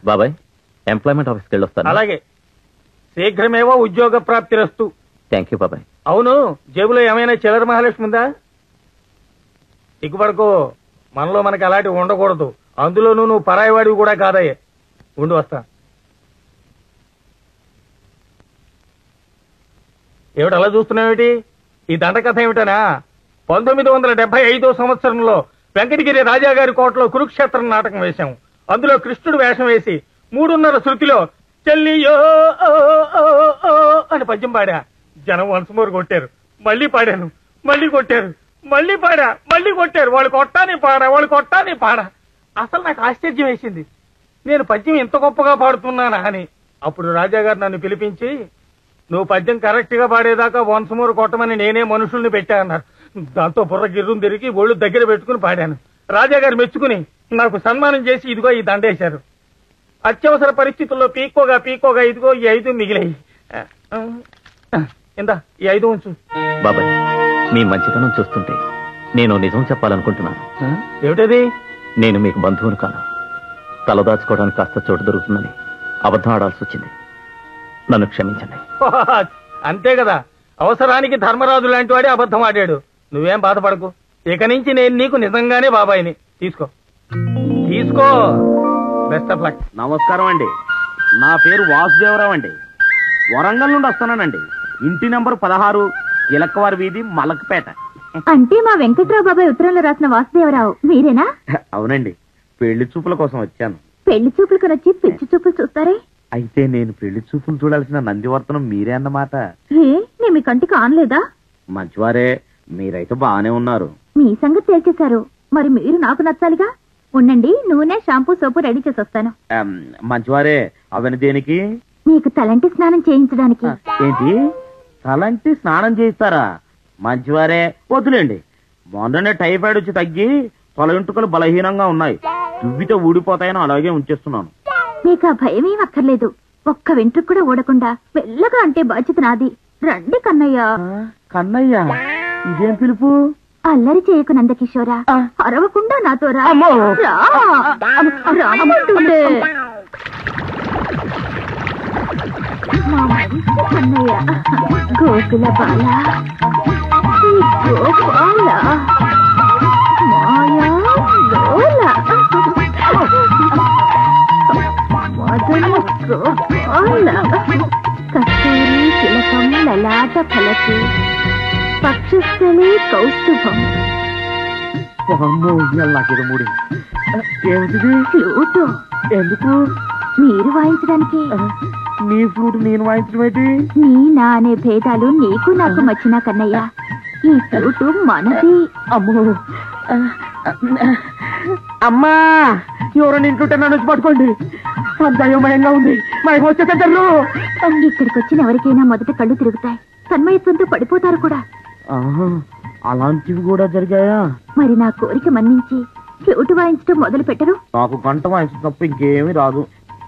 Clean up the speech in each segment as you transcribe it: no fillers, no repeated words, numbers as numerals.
బాబాయ్ ఎంప్లాయ్మెంట్ ఆఫీస్కి వెళ్ళొస్తాను. అలాగే, శీఘ్రమేవో ఉద్యోగ ప్రాప్తిరస్తు. థ్యాంక్ యూ బాబాయ్. అవును, జేబులో ఏమైనా చిల్లర మహాలక్ష్మి ఉందా? సిగ్గుపడుకో, మనలో మనకి అలాంటివి ఉండకూడదు. అందులోనూ నువ్వు పరాయివాడివి కూడా కాదయ్యే. ఉండి వస్తా. ఏమిటి అలా చూస్తున్నావేమిటి? ఈ దండకథ ఏమిటనా? 1975 సంవత్సరంలో వెంకటగిరి రాజాగారి కోటలో కురుక్షేత్రం నాటకం వేశాం. అందులో కృష్ణుడు వేషం వేసి 3:30 శృతిలో చెల్లియో అని పద్యం పాడా. జనం వన్స్మోర్ కొట్టారు. మళ్ళీ పాడాను, మళ్ళీ కొట్టారు, మళ్ళీ పాడా, మళ్ళీ కొట్టారు. వాళ్ళు కొట్టాని పాడా. అసలు నాకు ఆశ్చర్యం వేసింది, నేను పద్యం ఇంత గొప్పగా పాడుతున్నానా అని. అప్పుడు రాజాగారు నన్ను పిలిపించి, నువ్వు పద్యం కరెక్ట్ గా పాడేదాకా వన్స్మోర్ కొట్టమని నేనే మనుషుల్ని పెట్టా అన్నారు. దాంతో బుర్ర గిర్రం తిరిగి ఒళ్ళు దగ్గర పెట్టుకుని పాడాను. రాజాగారు మెచ్చుకుని నాకు సన్మానం చేసి ఇదిగో ఈ దండేశారు. అత్యవసర పరిస్థితుల్లో పీకోగా ఇదిగో ఈ 5 మిగిలాయి. ఇందా ఈ 5 ఉంచు. బాబాయ్, మీ మంచితనం చూస్తుంటే నేను నిజం చెప్పాలనుకుంటున్నాను. ఏమిటది? నేను మీకు బంధువును కాను. తలదాచుకోవడానికి కాస్త చోటు దొరుకుతుందని అబద్ధం ఆడాల్సి వచ్చింది. నన్ను క్షమించండి. అంతే కదా, అవసరానికి ధర్మరాజు లాంటి వాడే అబద్ధం ఆడాడు. నువ్వేం బాధపడకు. ఇక నుంచి నేను నీకు నిజంగానే బాబాయిని. తీసుకో. Best of luck. నమస్కారం అండి, నా పేరు వాసుదేవరావు అండి. వరంగల్ నుండి వస్తున్నానండి. ఇంటి నంబర్ 16, ఇలక్కవారి వీధి, మలక్పేట. అంటే మా వెంకట్రావు బాబాయ్ ఉత్తరంలో రాసిన వాసుదేవరావు మీరేనా? అవునండి, పెళ్లి చూపుల కోసం వచ్చాను. పెళ్లి చూపులకు వచ్చి పిచ్చి చూపులు చూస్తారే? అయితే నేను పెళ్లి చూపులు చూడాల్సిన నందివర్తనం మీరే అన్నమాట. నేను మీ కంటికి ఆనలేదా? మంచివారే, మీరైతే బాగానే ఉన్నారు. మీ సంగతి తేల్చేశారు, మరి మీరు నాకు నచ్చాలిగా. ఉండండి, నూనె, షాంపూ, సోపు రెడీ చేసి వస్తాను. మంచివారే, అవన్నీ దేనికి? మీకు తలంటి స్నానం చేయించడానికి. ఏంటి, తలంటి స్నానం చేయిస్తారా? మంచివారే, వద్దులేండి. మొన్ననే టైఫాయిడ్ వచ్చి తగ్గి తల వెంట్రుకలు బలహీనంగా ఉన్నాయి. దువ్వితో ఊడిపోతాయని అలాగే ఉంచేస్తున్నాను. మీకు ఆ భయమేం అక్కర్లేదు. ఒక్క వెంట్రుకు కూడా ఊడకుండా వెళ్ళగా అంటే బాధ్యత నాది. రండి కన్నయ్య. కన్నయ్య, ఇదేం పిలుపు? అల్లరి చేయకు నందకిషోరా, అరవకుండా నాతో రా. రామంటుండే మా మంచి కన్నయ్య, గోకుల బాల, గోపాల, మాయా లోల, మదన గోపాల, కస్తూరి తిలకం లలాట ఫలకి, పక్షస్థలే కౌస్తుభం. నాకేదో మూడు. ఏమిటిది? ఫ్లూటు. ఎందుకు? మీరు వాయించడానికి. నీ ఫ్లూట్ నేను వాయించడం ఏంటి? నీ నా అనే భేదాలు నీకు నాకు మచ్చినా కన్నయ్య, ఈ ఫ్లూటు మనది. అమ్మో, అమ్మా, ఎవరైనా ఇంటుంటే నన్ను వచ్చి పట్టుకోండి. దయోమయంగా ఉంది. మనకు వచ్చేసరు ఇక్కడికి వచ్చిన ఎవరికైనా మొదట కళ్ళు తిరుగుతాయి, తన్మయత్వంతో పడిపోతారు కూడా. అలాంటివి కూడా జరిగాయా? మరి నా కోరిక మన్నించి ఫ్లూట్ వాయించడం మొదలు పెట్టరు? నాకు గంట వాయించడం తప్ప ఇంకేమీ రాదు.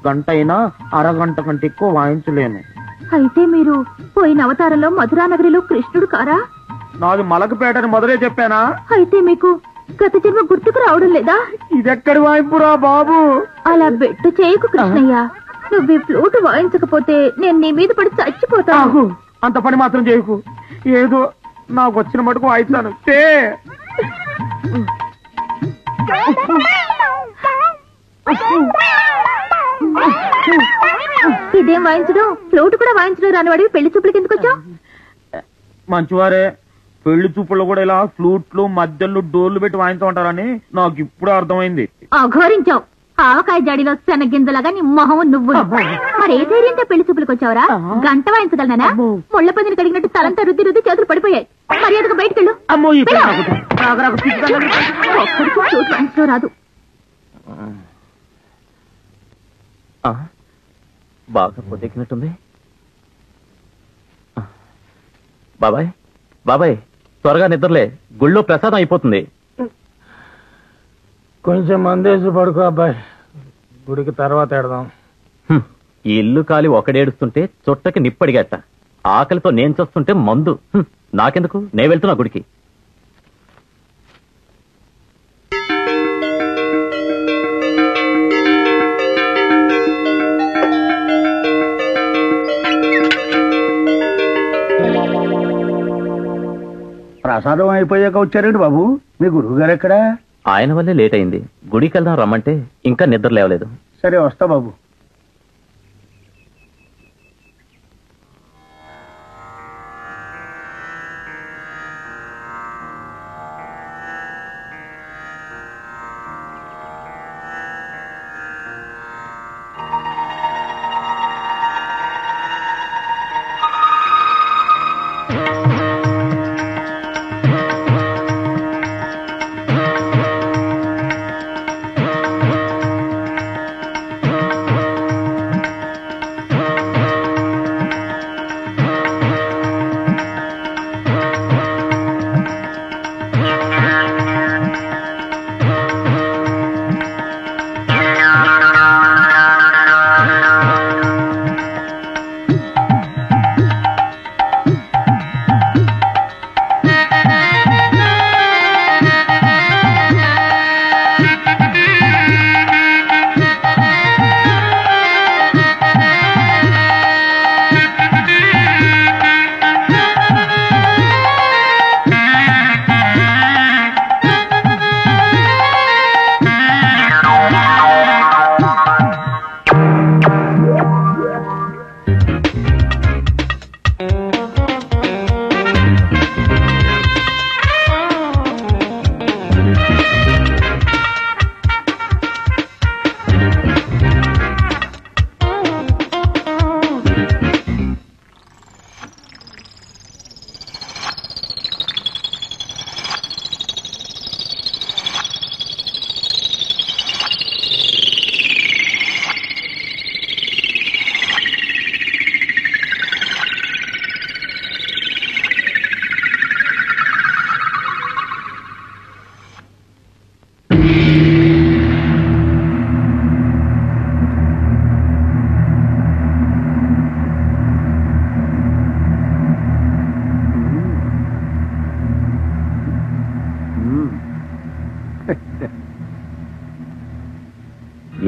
గంట అయినా అరగంట కంటే ఎక్కువ వాయించలేను. అయితే మీరు పోయిన అవతారంలో మధురానగరిలో కృష్ణుడు కారా? నాది మలకపేటని మొదలే చెప్పానా? అయితే మీకు గత జన్మ గుర్తుకు రావడం లేదా? ఇదెక్కడి వాయింపురా బాబు? అలా బెట్టు చేయకు కృష్ణయ్య. నువ్వు ఈ ఫ్లూట్ వాయించకపోతే నేను నీ మీద పడి చచ్చిపోతాను. అంత పని మాత్రం చేయకు. ఏదో నాకు వచ్చిన మటుకు వాయిస్తాను. ఇదేం వాయించడం? ఫ్లూట్ కూడా వాయించడం రానివాడివి పెళ్లి చూపులకి ఎందుకు వచ్చావు? మంచివారే, పెళ్లి చూపుల్లో కూడా ఇలా ఫ్లూట్లు మధ్యలో డోర్లు పెట్టి వాయించమంటారని నాకు ఇప్పుడు అర్థమైంది. అఘోరించావు. ఆవకాయ జాడీలో శనగింజలాగా నీ మొహం నువ్వు. మరి ఏ ధైర్యంతో పెళ్లి చూపులకు వచ్చావరా? గంట వాయించగలనా? ముళ్ళ పందిని కడిగినట్టు తలంతా రుద్ది రుద్ది చేతులు పడిపోయాయి. మర్యాదకు బయటకెళ్ళు. ఒక్కడికి ఫ్లూట్ వాయించడం రాదు. బాగా పొద్దెక్కినట్టుంది. బాబాయ్ బాబాయ్, త్వరగా నిద్రలే, గుళ్ళో ప్రసాదం అయిపోతుంది. కొంచెం మందేసి పడుకో అబ్బాయి, గుడికి తర్వాత ఎడదాం. ఈ ఇల్లు కాలి ఒకడేడుస్తుంటే చుట్టకి నిప్పడిగట్ట, ఆకలితో నేను చూస్తుంటే మందు. నాకెందుకు, నేను వెళ్తున్నా గుడికి. ప్రసాదం అయిపోయాక వచ్చారండి బాబు? మీ గురువు గారు ఎక్కడా? ఆయన వల్లే లేట్ అయింది. గుడికి వెళ్దాం రమ్మంటే ఇంకా నిద్ర లేవలేదు. సరే వస్తా బాబు.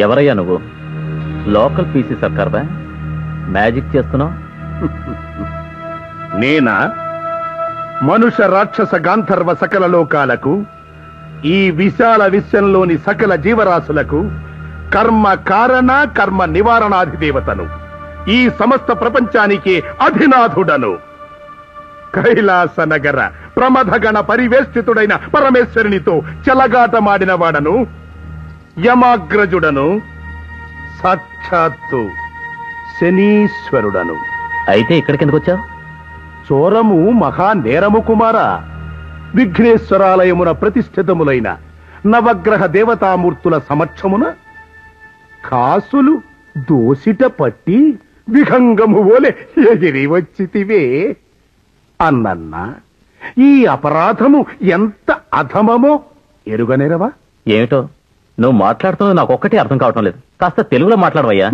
ఎవరయ్యా నువ్వు? లోకల్ పీసీ సర్కార్ బా మ్యాజిక్ చేస్తున్నావు? నేనా? మనుష్య రాక్షస గాంధర్వ సకల లోకాలకు, ఈ విశాల విశ్వంలోని సకల జీవరాశులకు కర్మ కారణ కర్మ నివారణాధిదేవతను, ఈ సమస్త ప్రపంచానికి అధినాథుడను, కైలాస నగర ప్రమథగణ పరివేష్టితుడైన పరమేశ్వరునితో చెలగాటమాడిన వాడను, యమాగ్రజుడను, సాక్షాత్తు శనీశ్వరుడను. అయితే ఇక్కడికెందుకు వచ్చావు? చోరము మహా నేరము కుమార. విఘ్నేశ్వరాలయమున ప్రతిష్ఠితములైన నవగ్రహ దేవతామూర్తుల సమక్షమున కాసులు దోసిట పట్టి విహంగము ఓలే ఎగిరి వచ్చితివే అన్నన్న ఈ అపరాధము ఎంత అధమమో ఎరుగనేరవా? ఏమిటో నువ్వు మాట్లాడుతున్నది నాకు ఒక్కటే అర్థం కావటం లేదు. కాస్త తెలుగులో మాట్లాడవయ్యా.